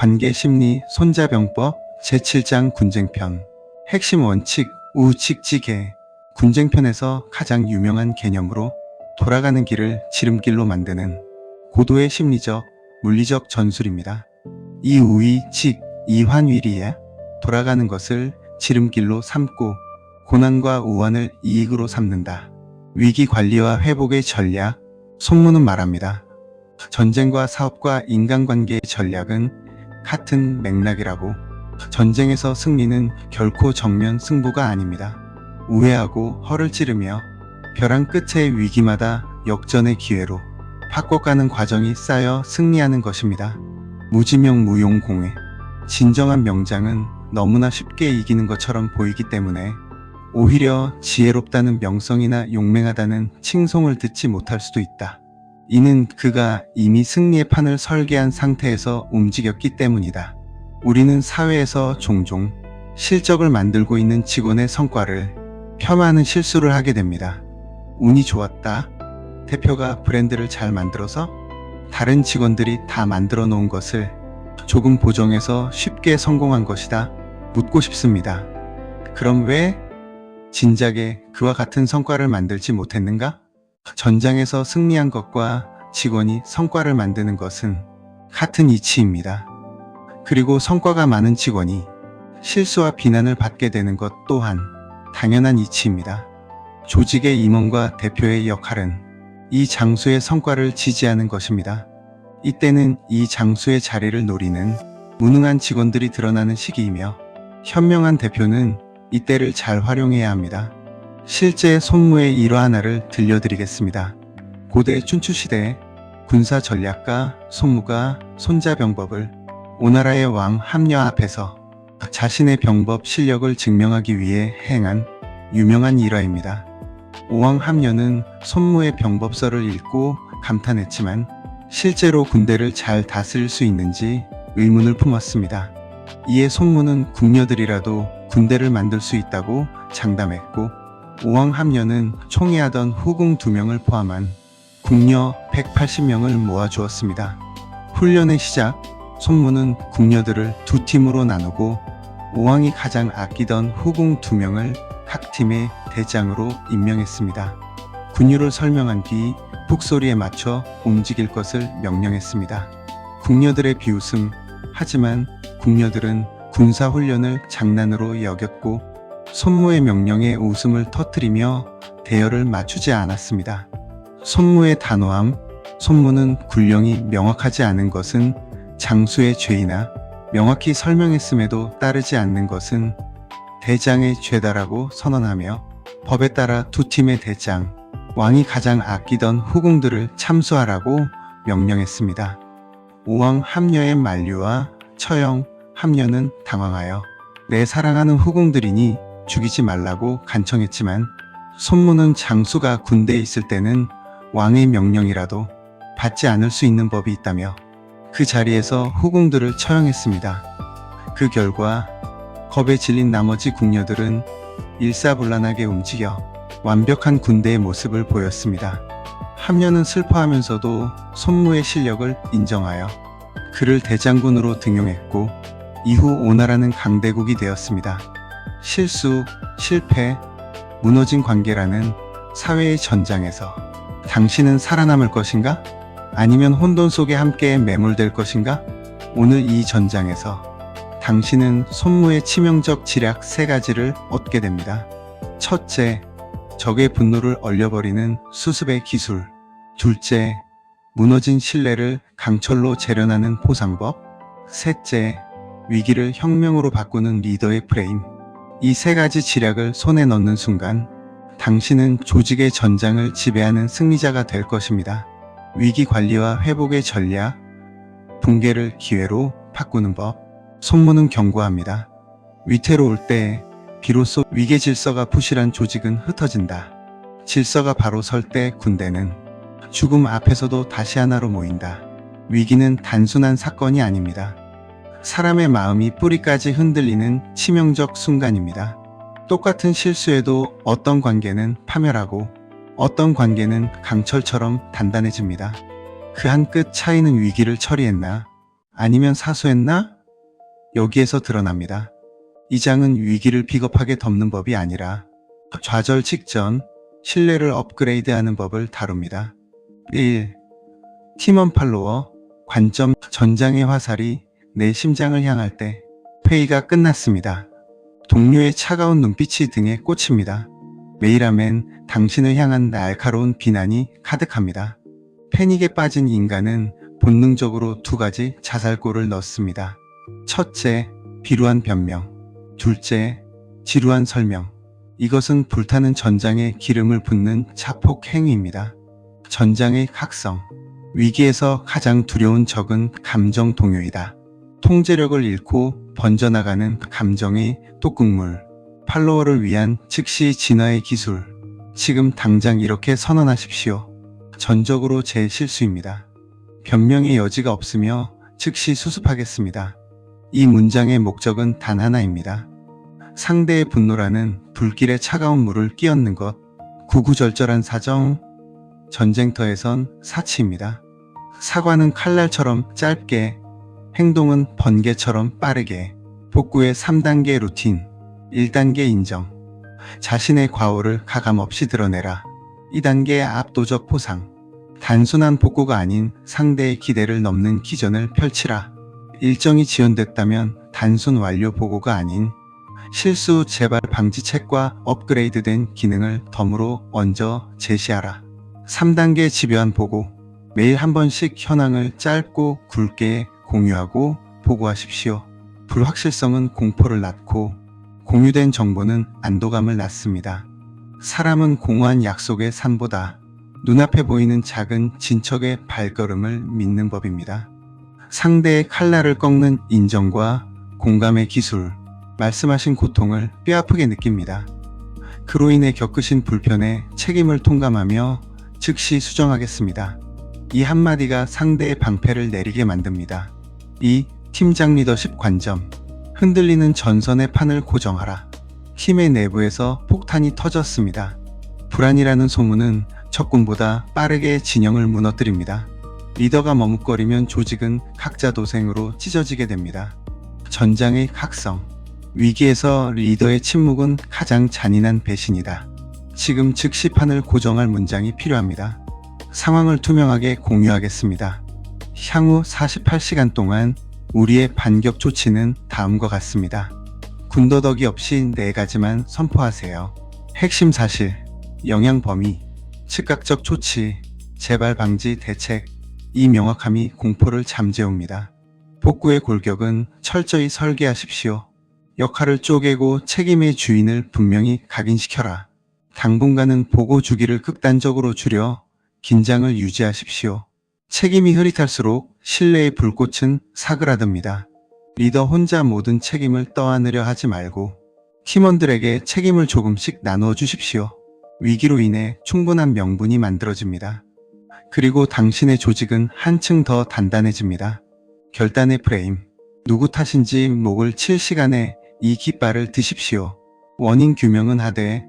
관계심리 손자병법 제7장 군쟁편. 핵심 원칙 우칙지개. 군쟁편에서 가장 유명한 개념으로 돌아가는 길을 지름길로 만드는 고도의 심리적, 물리적 전술입니다. 이 우위, 직, 이환위리에 돌아가는 것을 지름길로 삼고 고난과 우환을 이익으로 삼는다. 위기 관리와 회복의 전략, 손문은 말합니다. 전쟁과 사업과 인간관계의 전략은 같은 맥락이라고. 전쟁에서 승리는 결코 정면 승부가 아닙니다. 우회하고 허를 찌르며 벼랑 끝의 위기마다 역전의 기회로 바꿔가는 과정이 쌓여 승리하는 것입니다. 무지명 무용공회. 진정한 명장은 너무나 쉽게 이기는 것처럼 보이기 때문에 오히려 지혜롭다는 명성이나 용맹하다는 칭송을 듣지 못할 수도 있다. 이는 그가 이미 승리의 판을 설계한 상태에서 움직였기 때문이다. 우리는 사회에서 종종 실적을 만들고 있는 직원의 성과를 폄하하는 실수를 하게 됩니다. 운이 좋았다. 대표가 브랜드를 잘 만들어서 다른 직원들이 다 만들어 놓은 것을 조금 보정해서 쉽게 성공한 것이다. 묻고 싶습니다. 그럼 왜 진작에 그와 같은 성과를 만들지 못했는가? 전장에서 승리한 것과 직원이 성과를 만드는 것은 같은 이치입니다. 그리고 성과가 많은 직원이 실수와 비난을 받게 되는 것 또한 당연한 이치입니다. 조직의 임원과 대표의 역할은 이 장수의 성과를 지지하는 것입니다. 이때는 이 장수의 자리를 노리는 무능한 직원들이 드러나는 시기이며 현명한 대표는 이때를 잘 활용해야 합니다. 실제 손무의 일화 하나를 들려드리겠습니다. 고대 춘추시대 군사 전략가 손무가 손자병법을 오나라의 왕 함녀 앞에서 자신의 병법 실력을 증명하기 위해 행한 유명한 일화입니다. 오왕 함녀는 손무의 병법서를 읽고 감탄했지만 실제로 군대를 잘 다스릴 수 있는지 의문을 품었습니다. 이에 손무는 궁녀들이라도 군대를 만들 수 있다고 장담했고 오왕 함녀는 총애하던 후궁 2명을 포함한 궁녀 180명을 모아주었습니다. 훈련의 시작, 손무는 궁녀들을 2팀으로 나누고 오왕이 가장 아끼던 후궁 2명을 각 팀의 대장으로 임명했습니다. 군유를 설명한 뒤 북소리에 맞춰 움직일 것을 명령했습니다. 궁녀들의 비웃음. 하지만 궁녀들은 군사훈련을 장난으로 여겼고 손무의 명령에 웃음을 터뜨리며 대열을 맞추지 않았습니다. 손무의 단호함. 손무는 군령이 명확하지 않은 것은 장수의 죄이나 명확히 설명했음에도 따르지 않는 것은 대장의 죄다라고 선언하며 법에 따라 2팀의 대장, 왕이 가장 아끼던 후궁들을 참수하라고 명령했습니다. 오왕 함녀의 만류와 처형, 함녀는 당황하여 내 사랑하는 후궁들이니 죽이지 말라고 간청했지만 손무는 장수가 군대에 있을 때는 왕의 명령이라도 받지 않을 수 있는 법이 있다며 그 자리에서 후궁들을 처형했습니다. 그 결과 겁에 질린 나머지 궁녀들은 일사불란하게 움직여 완벽한 군대의 모습을 보였습니다. 함녀는 슬퍼하면서도 손무의 실력을 인정하여 그를 대장군으로 등용했고 이후 오나라는 강대국이 되었습니다. 실수, 실패, 무너진 관계라는 사회의 전장에서 당신은 살아남을 것인가? 아니면 혼돈 속에 함께 매몰될 것인가? 오늘 이 전장에서 당신은 손무의 치명적 지략 3가지를 얻게 됩니다. 첫째, 적의 분노를 얼려버리는 수습의 기술. 둘째, 무너진 신뢰를 강철로 재련하는 포상법. 셋째, 위기를 혁명으로 바꾸는 리더의 프레임. 이 3가지 지략을 손에 넣는 순간 당신은 조직의 전장을 지배하는 승리자가 될 것입니다. 위기 관리와 회복의 전략, 붕괴를 기회로 바꾸는 법. 손무는 경고합니다. 위태로울 때 비로소 위계 질서가 부실한 조직은 흩어진다. 질서가 바로 설 때 군대는 죽음 앞에서도 다시 하나로 모인다. 위기는 단순한 사건이 아닙니다. 사람의 마음이 뿌리까지 흔들리는 치명적 순간입니다. 똑같은 실수에도 어떤 관계는 파멸하고 어떤 관계는 강철처럼 단단해집니다. 그 한 끗 차이는 위기를 처리했나? 아니면 사수했나? 여기에서 드러납니다. 이 장은 위기를 비겁하게 덮는 법이 아니라 좌절 직전 신뢰를 업그레이드하는 법을 다룹니다. 1. 팀원 팔로워 관점. 전장의 화살이 내 심장을 향할 때 회의가 끝났습니다. 동료의 차가운 눈빛이 등에 꽂힙니다. 메일하면 당신을 향한 날카로운 비난이 가득합니다. 패닉에 빠진 인간은 본능적으로 두 가지 자살골을 넣습니다. 첫째, 비루한 변명. 둘째, 지루한 설명. 이것은 불타는 전장에 기름을 붓는 자폭 행위입니다. 전장의 각성. 위기에서 가장 두려운 적은 감정 동요이다. 통제력을 잃고 번져나가는 감정의 독극물. 팔로워를 위한 즉시 진화의 기술. 지금 당장 이렇게 선언하십시오. 전적으로 제 실수입니다. 변명의 여지가 없으며 즉시 수습하겠습니다. 이 문장의 목적은 단 하나입니다. 상대의 분노라는 불길에 차가운 물을 끼얹는 것. 구구절절한 사정. 전쟁터에선 사치입니다. 사과는 칼날처럼 짧게, 행동은 번개처럼 빠르게. 복구의 3단계 루틴. 1단계 인정. 자신의 과오를 가감없이 드러내라. 2단계 압도적 포상. 단순한 복구가 아닌 상대의 기대를 넘는 기전을 펼치라. 일정이 지연됐다면 단순 완료 보고가 아닌 실수 재발 방지책과 업그레이드된 기능을 덤으로 얹어 제시하라. 3단계 집요한 보고. 매일 한 번씩 현황을 짧고 굵게 공유하고 보고하십시오. 불확실성은 공포를 낳고 공유된 정보는 안도감을 낳습니다. 사람은 공허한 약속의 산보다 눈앞에 보이는 작은 진척의 발걸음을 믿는 법입니다. 상대의 칼날을 꺾는 인정과 공감의 기술. 말씀하신 고통을 뼈아프게 느낍니다. 그로 인해 겪으신 불편에 책임을 통감하며 즉시 수정하겠습니다. 이 한마디가 상대의 방패를 내리게 만듭니다. 2. 팀장 리더십 관점. 흔들리는 전선의 판을 고정하라. 팀의 내부에서 폭탄이 터졌습니다. 불안이라는 소문은 적군보다 빠르게 진영을 무너뜨립니다. 리더가 머뭇거리면 조직은 각자 도생으로 찢어지게 됩니다. 전장의 각성. 위기에서 리더의 침묵은 가장 잔인한 배신이다. 지금 즉시 판을 고정할 문장이 필요합니다. 상황을 투명하게 공유하겠습니다. 향후 48시간 동안 우리의 반격 조치는 다음과 같습니다. 군더더기 없이 4가지만 선포하세요. 핵심 사실, 영향 범위, 즉각적 조치, 재발 방지 대책. 이 명확함이 공포를 잠재웁니다. 복구의 골격은 철저히 설계하십시오. 역할을 쪼개고 책임의 주인을 분명히 각인시켜라. 당분간은 보고 주기를 극단적으로 줄여 긴장을 유지하십시오. 책임이 흐릿할수록 신뢰의 불꽃은 사그라듭니다. 리더 혼자 모든 책임을 떠안으려 하지 말고 팀원들에게 책임을 조금씩 나누어 주십시오. 위기로 인해 충분한 명분이 만들어집니다. 그리고 당신의 조직은 한층 더 단단해집니다. 결단의 프레임. 누구 탓인지 목을 칠 시간에 이 깃발을 드십시오. 원인 규명은 하되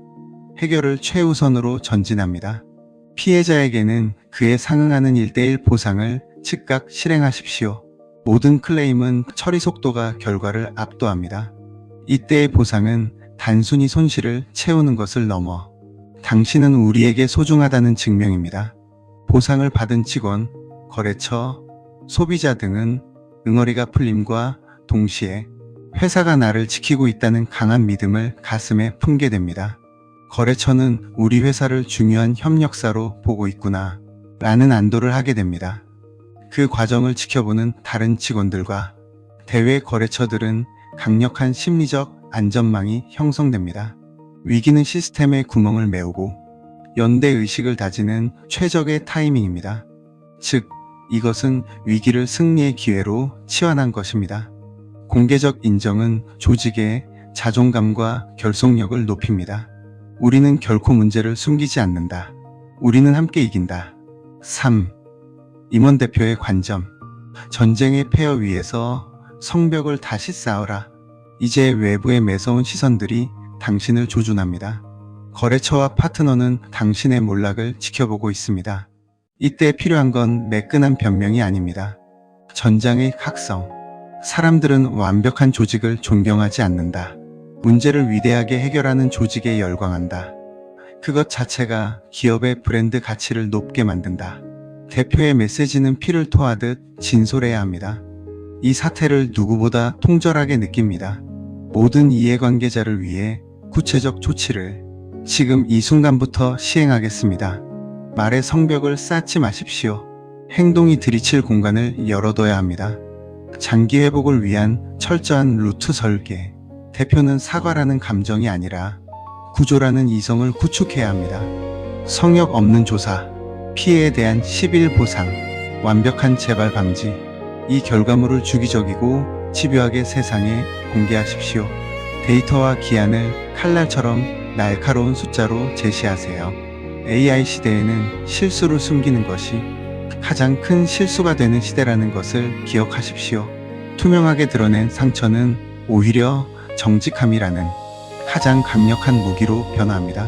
해결을 최우선으로 전진합니다. 피해자에게는 그에 상응하는 1:1 보상을 즉각 실행하십시오. 모든 클레임은 처리 속도가 결과를 압도합니다. 이때의 보상은 단순히 손실을 채우는 것을 넘어 당신은 우리에게 소중하다는 증명입니다. 보상을 받은 직원, 거래처, 소비자 등은 응어리가 풀림과 동시에 회사가 나를 지키고 있다는 강한 믿음을 가슴에 품게 됩니다. 거래처는 우리 회사를 중요한 협력사로 보고 있구나 라는 안도를 하게 됩니다. 그 과정을 지켜보는 다른 직원들과 대외 거래처들은 강력한 심리적 안전망이 형성됩니다. 위기는 시스템의 구멍을 메우고 연대의식을 다지는 최적의 타이밍입니다. 즉, 이것은 위기를 승리의 기회로 치환한 것입니다. 공개적 인정은 조직의 자존감과 결속력을 높입니다. 우리는 결코 문제를 숨기지 않는다. 우리는 함께 이긴다. 3. 임원 대표의 관점. 전쟁의 폐허 위에서 성벽을 다시 쌓으라. 이제 외부의 매서운 시선들이 당신을 조준합니다. 거래처와 파트너는 당신의 몰락을 지켜보고 있습니다. 이때 필요한 건 매끈한 변명이 아닙니다. 전장의 각성. 사람들은 완벽한 조직을 존경하지 않는다. 문제를 위대하게 해결하는 조직에 열광한다. 그것 자체가 기업의 브랜드 가치를 높게 만든다. 대표의 메시지는 피를 토하듯 진솔해야 합니다. 이 사태를 누구보다 통절하게 느낍니다. 모든 이해관계자를 위해 구체적 조치를 지금 이 순간부터 시행하겠습니다. 말의 성벽을 쌓지 마십시오. 행동이 들이칠 공간을 열어둬야 합니다. 장기 회복을 위한 철저한 루트 설계. 대표는 사과라는 감정이 아니라 구조라는 이성을 구축해야 합니다. 성역 없는 조사, 피해에 대한 10일 보상, 완벽한 재발 방지. 이 결과물을 주기적이고 집요하게 세상에 공개하십시오. 데이터와 기한을 칼날처럼 날카로운 숫자로 제시하세요. AI 시대에는 실수를 숨기는 것이 가장 큰 실수가 되는 시대라는 것을 기억하십시오. 투명하게 드러낸 상처는 오히려 정직함이라는 가장 강력한 무기로 변화합니다.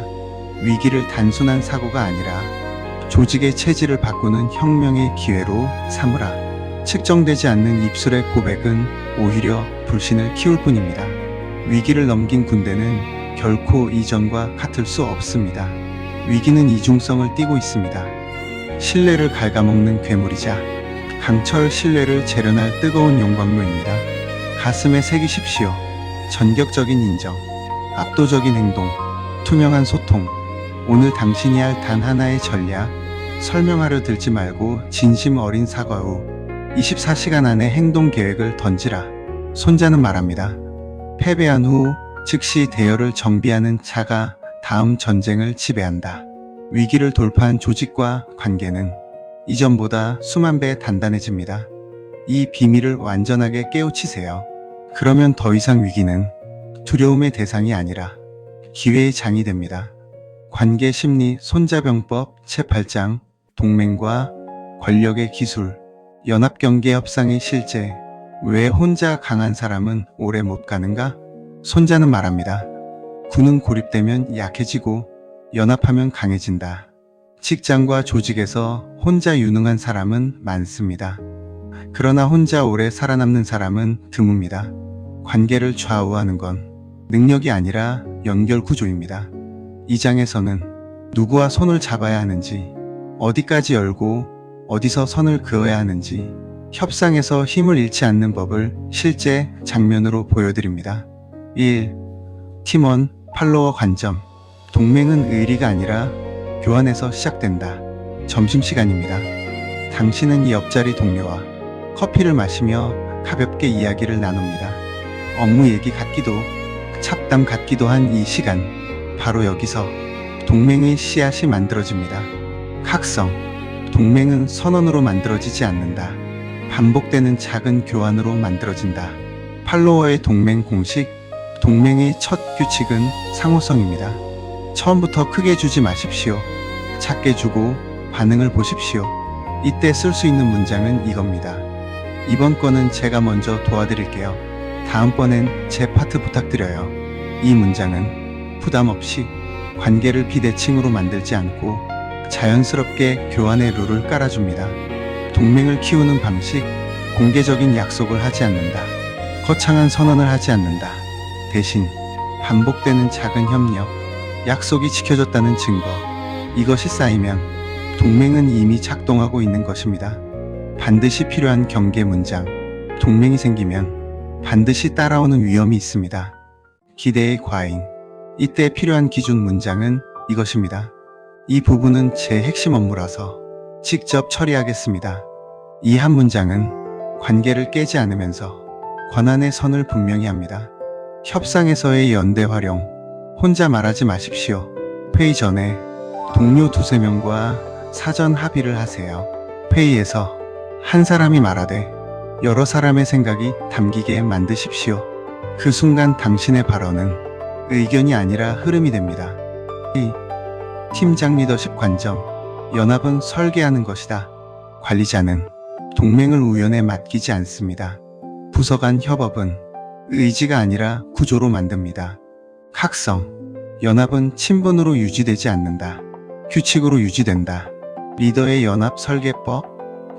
위기를 단순한 사고가 아니라 조직의 체질을 바꾸는 혁명의 기회로 삼으라. 측정되지 않는 입술의 고백은 오히려 불신을 키울 뿐입니다. 위기를 넘긴 군대는 결코 이전과 같을 수 없습니다. 위기는 이중성을 띠고 있습니다. 신뢰를 갉아먹는 괴물이자 강철 신뢰를 재련할 뜨거운 용광로입니다. 가슴에 새기십시오. 전격적인 인정, 압도적인 행동, 투명한 소통. 오늘 당신이 할 단 하나의 전략, 설명하려 들지 말고 진심 어린 사과 후 24시간 안에 행동 계획을 던지라. 손자는 말합니다. 패배한 후 즉시 대열을 정비하는 자가 다음 전쟁을 지배한다. 위기를 돌파한 조직과 관계는 이전보다 수만 배 단단해집니다. 이 비밀을 완전하게 깨우치세요. 그러면 더 이상 위기는 두려움의 대상이 아니라 기회의 장이 됩니다. 관계 심리 손자병법 제8장 동맹과 권력의 기술 연합경계 협상의 실제. 왜 혼자 강한 사람은 오래 못 가는가? 손자는 말합니다. 군은 고립되면 약해지고 연합하면 강해진다. 직장과 조직에서 혼자 유능한 사람은 많습니다. 그러나 혼자 오래 살아남는 사람은 드뭅니다. 관계를 좌우하는 건 능력이 아니라 연결 구조입니다. 이 장에서는 누구와 손을 잡아야 하는지, 어디까지 열고 어디서 선을 그어야 하는지, 협상에서 힘을 잃지 않는 법을 실제 장면으로 보여드립니다. 1. 팀원, 팔로워 관점. 동맹은 의리가 아니라 교환에서 시작된다. 점심시간입니다. 당신은 이 옆자리 동료와 커피를 마시며 가볍게 이야기를 나눕니다. 업무 얘기 같기도 잡담 같기도 한 이 시간, 바로 여기서 동맹의 씨앗이 만들어집니다. 각성. 동맹은 선언으로 만들어지지 않는다. 반복되는 작은 교환으로 만들어진다. 팔로워의 동맹 공식. 동맹의 첫 규칙은 상호성입니다. 처음부터 크게 주지 마십시오. 작게 주고 반응을 보십시오. 이때 쓸 수 있는 문장은 이겁니다. 이번 건은 제가 먼저 도와드릴게요. 다음번엔 제 파트 부탁드려요. 이 문장은 부담 없이 관계를 비대칭으로 만들지 않고 자연스럽게 교환의 룰을 깔아줍니다. 동맹을 키우는 방식, 공개적인 약속을 하지 않는다. 거창한 선언을 하지 않는다. 대신 반복되는 작은 협력, 약속이 지켜졌다는 증거. 이것이 쌓이면 동맹은 이미 작동하고 있는 것입니다. 반드시 필요한 경계 문장. 동맹이 생기면 반드시 따라오는 위험이 있습니다. 기대의 과잉. 이때 필요한 기준 문장은 이것입니다. 이 부분은 제 핵심 업무라서 직접 처리하겠습니다. 이 한 문장은 관계를 깨지 않으면서 권한의 선을 분명히 합니다. 협상에서의 연대 활용. 혼자 말하지 마십시오. 회의 전에 동료 두세 명과 사전 합의를 하세요. 회의에서 한 사람이 말하되 여러 사람의 생각이 담기게 만드십시오. 그 순간 당신의 발언은 의견이 아니라 흐름이 됩니다. 2. 팀장 리더십 관점. 연합은 설계하는 것이다. 관리자는 동맹을 우연에 맡기지 않습니다. 부서 간 협업은 의지가 아니라 구조로 만듭니다. 각성. 연합은 친분으로 유지되지 않는다. 규칙으로 유지된다. 리더의 연합 설계법.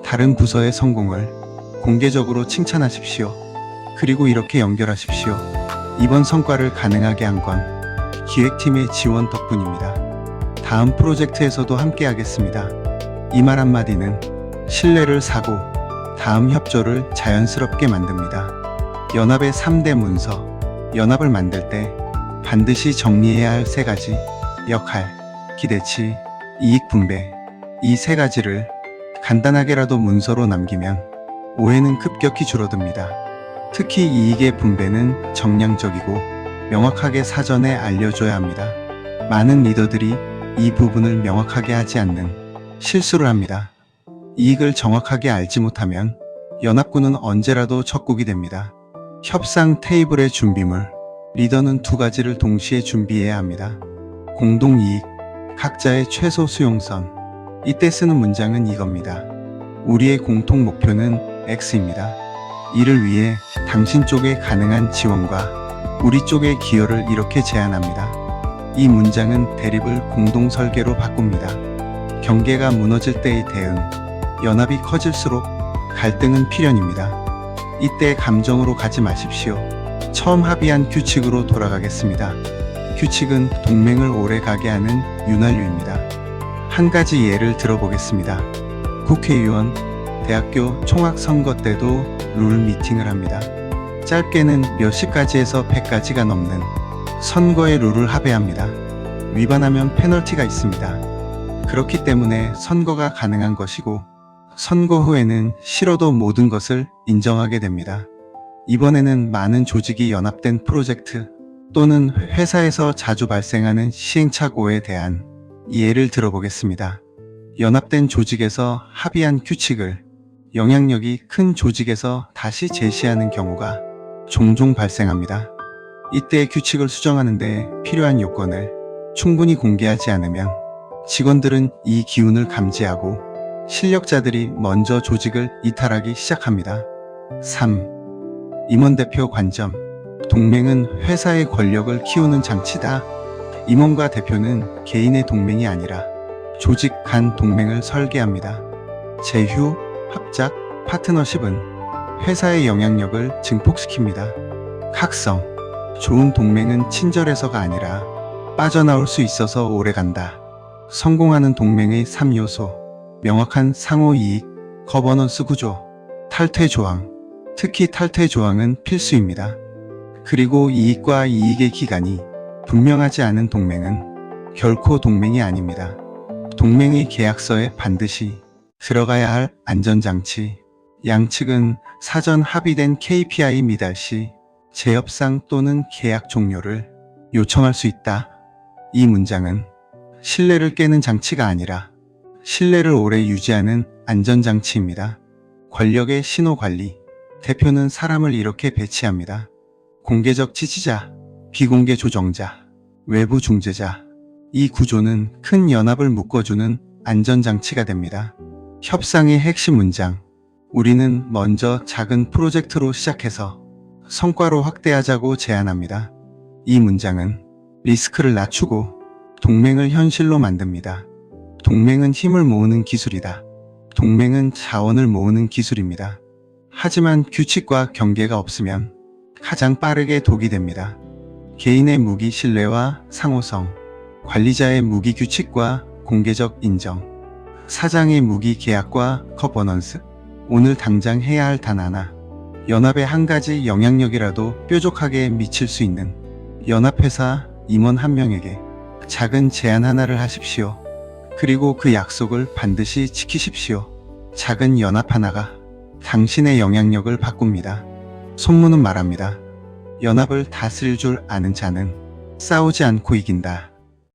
다른 부서의 성공을 공개적으로 칭찬하십시오. 그리고 이렇게 연결하십시오. 이번 성과를 가능하게 한 건 기획팀의 지원 덕분입니다. 다음 프로젝트에서도 함께 하겠습니다. 이 말 한마디는 신뢰를 사고 다음 협조를 자연스럽게 만듭니다. 연합의 3대 문서. 연합을 만들 때 반드시 정리해야 할 3가지. 역할, 기대치, 이익 분배. 이 3가지를 간단하게라도 문서로 남기면 오해는 급격히 줄어듭니다. 특히 이익의 분배는 정량적이고 명확하게 사전에 알려줘야 합니다. 많은 리더들이 이 부분을 명확하게 하지 않는 실수를 합니다. 이익을 정확하게 알지 못하면 연합군은 언제라도 적국이 됩니다. 협상 테이블의 준비물. 리더는 2가지를 동시에 준비해야 합니다. 공동이익, 각자의 최소 수용선. 이때 쓰는 문장은 이겁니다. 우리의 공통 목표는 X입니다. 이를 위해 당신 쪽에 가능한 지원과 우리 쪽의 기여를 이렇게 제안합니다. 이 문장은 대립을 공동 설계로 바꿉니다. 경계가 무너질 때의 대응. 연합이 커질수록 갈등은 필연입니다. 이때 감정으로 가지 마십시오. 처음 합의한 규칙으로 돌아가겠습니다. 규칙은 동맹을 오래 가게 하는 윤활유입니다. 한 가지 예를 들어보겠습니다. 국회의원, 대학교 총학선거 때도 룰 미팅을 합니다. 짧게는 몇십 가지에서 100가지가 넘는 선거의 룰을 합의합니다. 위반하면 페널티가 있습니다. 그렇기 때문에 선거가 가능한 것이고 선거 후에는 싫어도 모든 것을 인정하게 됩니다. 이번에는 많은 조직이 연합된 프로젝트 또는 회사에서 자주 발생하는 시행착오에 대한 예를 들어보겠습니다. 연합된 조직에서 합의한 규칙을 영향력이 큰 조직에서 다시 제시하는 경우가 종종 발생합니다. 이때 규칙을 수정하는데 필요한 요건을 충분히 공개하지 않으면 직원들은 이 기운을 감지하고 실력자들이 먼저 조직을 이탈하기 시작합니다. 3. 임원대표 관점. 동맹은 회사의 권력을 키우는 장치다. 임원과 대표는 개인의 동맹이 아니라 조직 간 동맹을 설계합니다. 제휴, 합작, 파트너십은 회사의 영향력을 증폭시킵니다. 각성. 좋은 동맹은 친절해서가 아니라 빠져나올 수 있어서 오래간다. 성공하는 동맹의 3요소. 명확한 상호이익, 거버넌스 구조, 탈퇴 조항. 특히 탈퇴 조항은 필수입니다. 그리고 이익과 이익의 기간이 분명하지 않은 동맹은 결코 동맹이 아닙니다. 동맹의 계약서에 반드시 들어가야 할 안전장치. 양측은 사전 합의된 KPI 미달 시 재협상 또는 계약 종료를 요청할 수 있다. 이 문장은 신뢰를 깨는 장치가 아니라 신뢰를 오래 유지하는 안전장치입니다. 권력의 신호관리. 대표는 사람을 이렇게 배치합니다. 공개적 지지자, 비공개 조정자, 외부 중재자. 이 구조는 큰 연합을 묶어주는 안전장치가 됩니다. 협상의 핵심 문장. 우리는 먼저 작은 프로젝트로 시작해서 성과로 확대하자고 제안합니다. 이 문장은 리스크를 낮추고 동맹을 현실로 만듭니다. 동맹은 힘을 모으는 기술이다. 동맹은 자원을 모으는 기술입니다. 하지만 규칙과 경계가 없으면 가장 빠르게 독이 됩니다. 개인의 무기 신뢰와 상호성, 관리자의 무기 규칙과 공개적 인정, 사장의 무기 계약과 거버넌스. 오늘 당장 해야 할 단 하나. 연합의 한 가지 영향력이라도 뾰족하게 미칠 수 있는 연합회사 임원 한 명에게 작은 제안 하나를 하십시오. 그리고 그 약속을 반드시 지키십시오. 작은 연합 하나가 당신의 영향력을 바꿉니다. 손문은 말합니다. 연합을 다스릴 줄 아는 자는 싸우지 않고 이긴다.